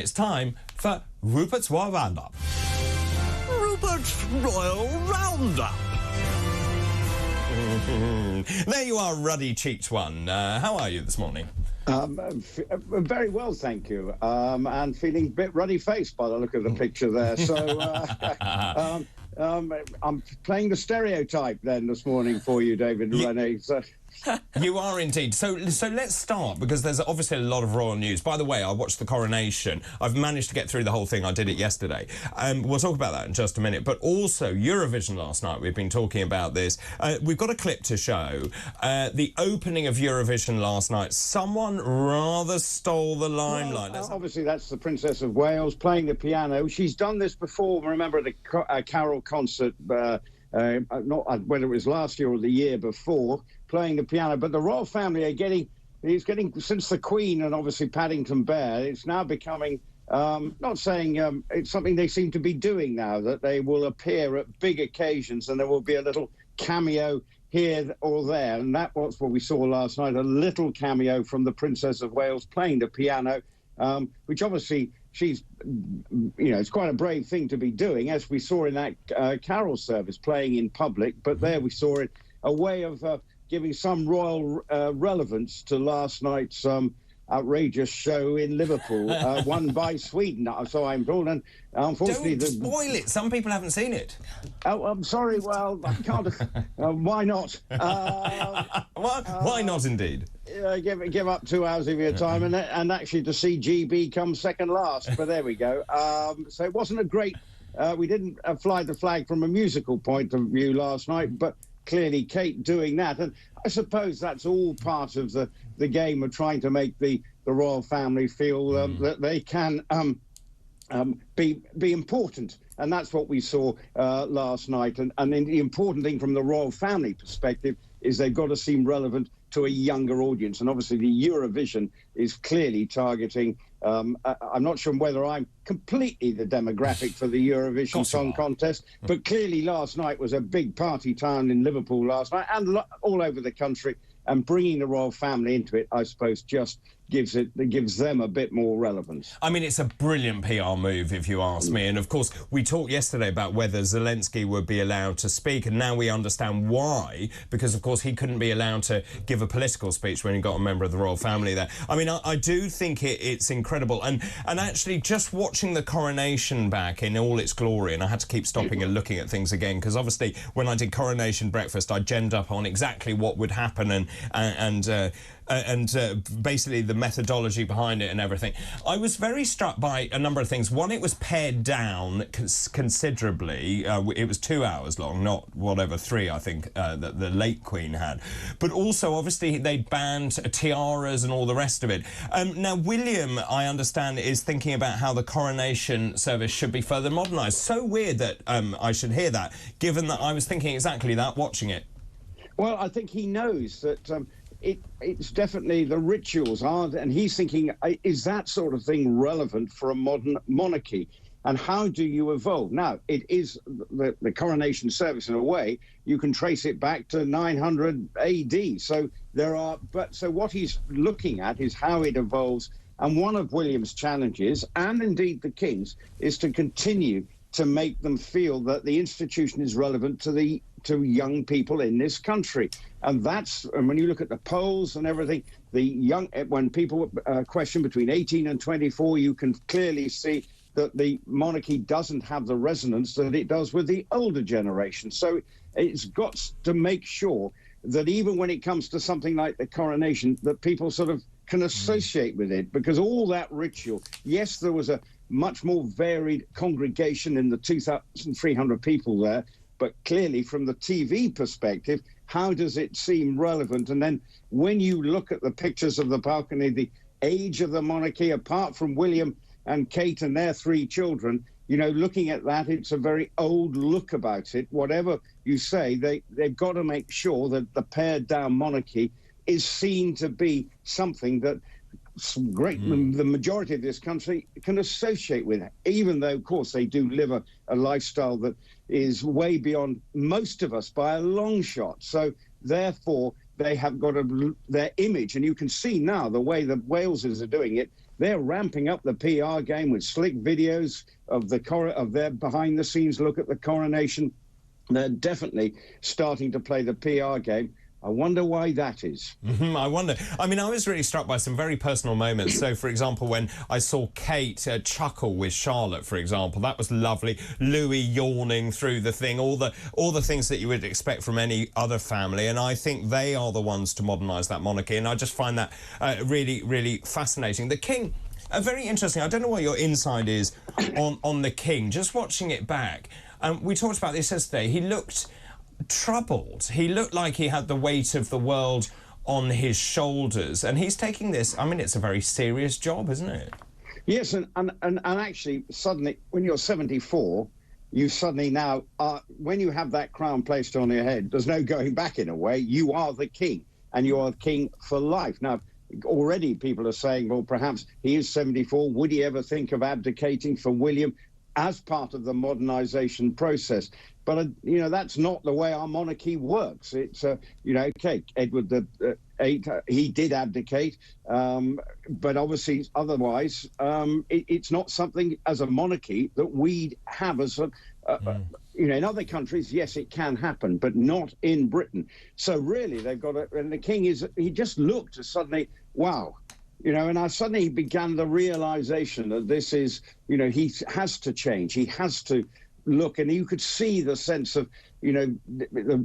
It's time for Rupert's Royal Roundup. Rupert's Royal Roundup. There you are, ruddy-cheeked one. How are you this morning? Very well, thank you. And feeling a bit ruddy-faced by the look of the picture there. So I'm playing the stereotype then this morning for you, David and Renee. So. You are indeed. So let's start, because there's obviously a lot of royal news. By the way, I watched the Coronation. I've managed to get through the whole thing. I did it yesterday. We'll talk about that in just a minute. But also, Eurovision last night, we've been talking about this. We've got a clip to show. The opening of Eurovision last night, someone rather stole the limelight. Well, obviously, that's the Princess of Wales playing the piano. She's done this before. Remember at a carol concert, not whether it was last year or the year before, playing the piano. But the royal family are getting, since the Queen and obviously Paddington Bear, it's now becoming, not saying it's something they seem to be doing now, that they will appear at big occasions and there will be a little cameo here or there. And that was what we saw last night, a little cameo from the Princess of Wales playing the piano, which obviously she's, it's quite a brave thing to be doing, as we saw in that carol service, playing in public. But there we saw it, a way of giving some royal relevance to last night's outrageous show in Liverpool, won by Sweden, so I'm told. And unfortunately, don't spoil it. Some people haven't seen it. Oh, I'm sorry. Well, I can't. Why not? Why not, indeed? Give up 2 hours of your time, and actually to see GB come second last. But there we go. So it wasn't a great. We didn't fly the flag from a musical point of view last night, but clearly Kate doing that, and I suppose that's all part of the game of trying to make the royal family feel that they can be important, and that's what we saw last night. And the important thing from the royal family perspective is they've got to seem relevant to a younger audience, and obviously the Eurovision is clearly targeting. I'm not sure whether I'm completely the demographic for the Eurovision Song Contest, but clearly last night was a big party town in Liverpool last night and all over the country, and bringing the royal family into it, I suppose, just gives them a bit more relevance. I mean, it's a brilliant PR move, if you ask me. And of course, we talked yesterday about whether Zelensky would be allowed to speak, and now we understand why, because of course he couldn't be allowed to give a political speech when he got a member of the royal family there. I mean, I do think it's incredible, and actually just watching the coronation back in all its glory, and I had to keep stopping and looking at things again, because obviously when I did Coronation Breakfast, I genned up on exactly what would happen and basically the methodology behind it and everything. I was very struck by a number of things. One, it was pared down considerably. It was 2 hours long, not whatever 3 I think that the late Queen had. But also, obviously, they banned tiaras and all the rest of it. Now, William, I understand, is thinking about how the Coronation Service should be further modernised. So weird that I should hear that, given that I was thinking exactly that watching it. Well, I think he knows that it's definitely the rituals aren't, and he's thinking, is that sort of thing relevant for a modern monarchy? And how do you evolve? Now, it is the Coronation Service, in a way, you can trace it back to 900 AD. So so what he's looking at is how it evolves. And one of William's challenges, and indeed the King's, is to continue to make them feel that the institution is relevant to young people in this country. And when you look at the polls and everything, when people question between 18 and 24, you can clearly see that the monarchy doesn't have the resonance that it does with the older generation. So it's got to make sure that even when it comes to something like the coronation, that people sort of can associate with it, because all that ritual, yes, there was a much more varied congregation in the 2,300 people there, but clearly from the TV perspective, how does it seem relevant? And then when you look at the pictures of the balcony, the age of the monarchy, apart from William and Kate and their 3 children, looking at that, it's a very old look about it. Whatever you say, they've got to make sure that the pared down monarchy is seen to be something that the majority of this country can associate with, even though, of course, they do live a lifestyle that is way beyond most of us by a long shot. So, therefore, they have got their image, and you can see now the way the Walesers are doing it. they're ramping up the PR game with slick videos of their behind-the-scenes look at the coronation. They're definitely starting to play the PR game. I wonder why that is. I wonder. I mean, I was really struck by some very personal moments. So, for example, when I saw Kate chuckle with Charlotte, for example, that was lovely. Louis yawning through the thing, all the things that you would expect from any other family. And I think they are the ones to modernise that monarchy. And I just find that really, really fascinating. The King, very interesting. I don't know what your insight is on the King. Just watching it back, we talked about this yesterday. He looked troubled. He looked like he had the weight of the world on his shoulders, and he's taking this. I mean, it's a very serious job, isn't it? Yes, and actually, suddenly, when you're 74, you suddenly now are, when you have that crown placed on your head, there's no going back in a way. You are the king, and you are the king for life. Now, already people are saying, well, perhaps he is 74. Would he ever think of abdicating for William as part of the modernisation process? But, you know, that's not the way our monarchy works. It's, you know, okay, Edward VIII, he did abdicate, but obviously otherwise it's not something as a monarchy that we have as a, you know, in other countries, yes, it can happen, but not in Britain. So really they've got and the king he just looked suddenly, wow. You know, and suddenly began the realization that this is, you know, he has to change. He has to look, and you could see the sense of, you know,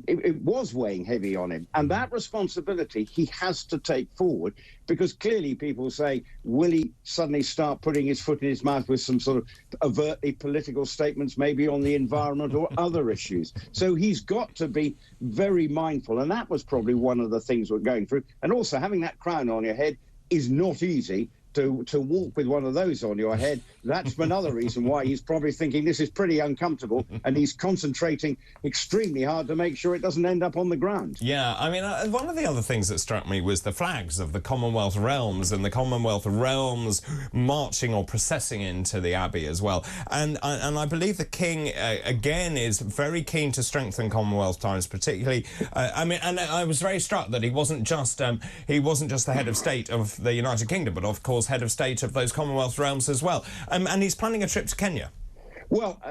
it was weighing heavy on him. And that responsibility he has to take forward, because clearly people say, will he suddenly start putting his foot in his mouth with some sort of overtly political statements, maybe on the environment or other issues? So he's got to be very mindful. And that was probably one of the things we're going through. And also having that crown on your head is not easy. To walk with one of those on your head, that's another reason why he's probably thinking this is pretty uncomfortable, and he's concentrating extremely hard to make sure it doesn't end up on the ground. Yeah, I mean, one of the other things that struck me was the flags of the Commonwealth Realms, and the Commonwealth Realms marching or processing into the Abbey as well. And I believe the King, again, is very keen to strengthen Commonwealth ties, particularly, I mean, and I was very struck that he wasn't just the head of state of the United Kingdom, but of course head of state of those Commonwealth realms as well. And he's planning a trip to Kenya. Well,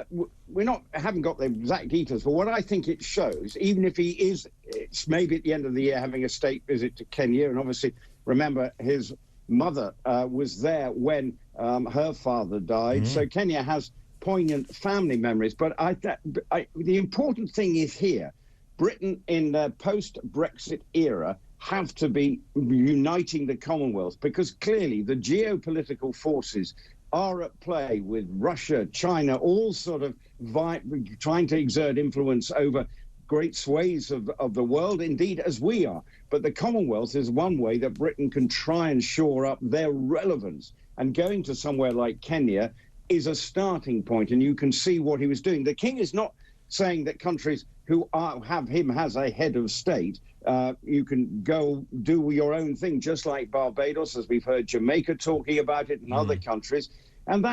haven't got the exact details, but what I think it shows, even if it's maybe at the end of the year having a state visit to Kenya, and obviously, remember, his mother was there when her father died, so Kenya has poignant family memories. But the important thing is here, Britain in the post-Brexit era have to be uniting the Commonwealth, because clearly the geopolitical forces are at play with Russia, China, all sort of trying to exert influence over great swathes of the world, indeed, as we are. But the Commonwealth is one way that Britain can try and shore up their relevance. And going to somewhere like Kenya is a starting point, and you can see what he was doing. The King is not saying that countries who have him as a head of state, you can go do your own thing, just like Barbados, as we've heard Jamaica talking about it, and other countries. And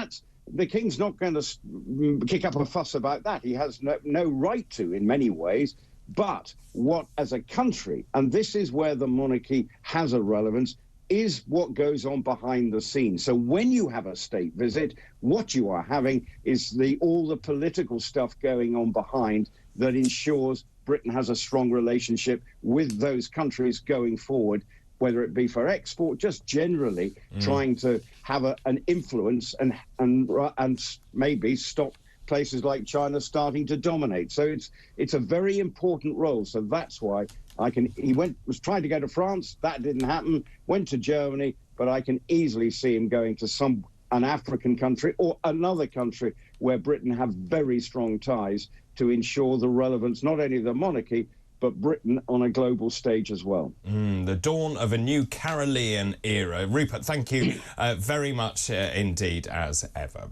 the King's not going to kick up a fuss about that. He has no right to, in many ways. But what, as a country, and this is where the monarchy has a relevance, is what goes on behind the scenes. So when you have a state visit, what you are having is all the political stuff going on behind that ensures Britain has a strong relationship with those countries going forward, whether it be for export, just generally trying to have an influence and maybe stop places like China starting to dominate. So it's a very important role. So that's why he was trying to go to France, that didn't happen, went to Germany, but I can easily see him going to an African country or another country where Britain have very strong ties to ensure the relevance not only of the monarchy, but Britain on a global stage as well. The dawn of a new Carolean era. Rupert, thank you very much indeed, as ever.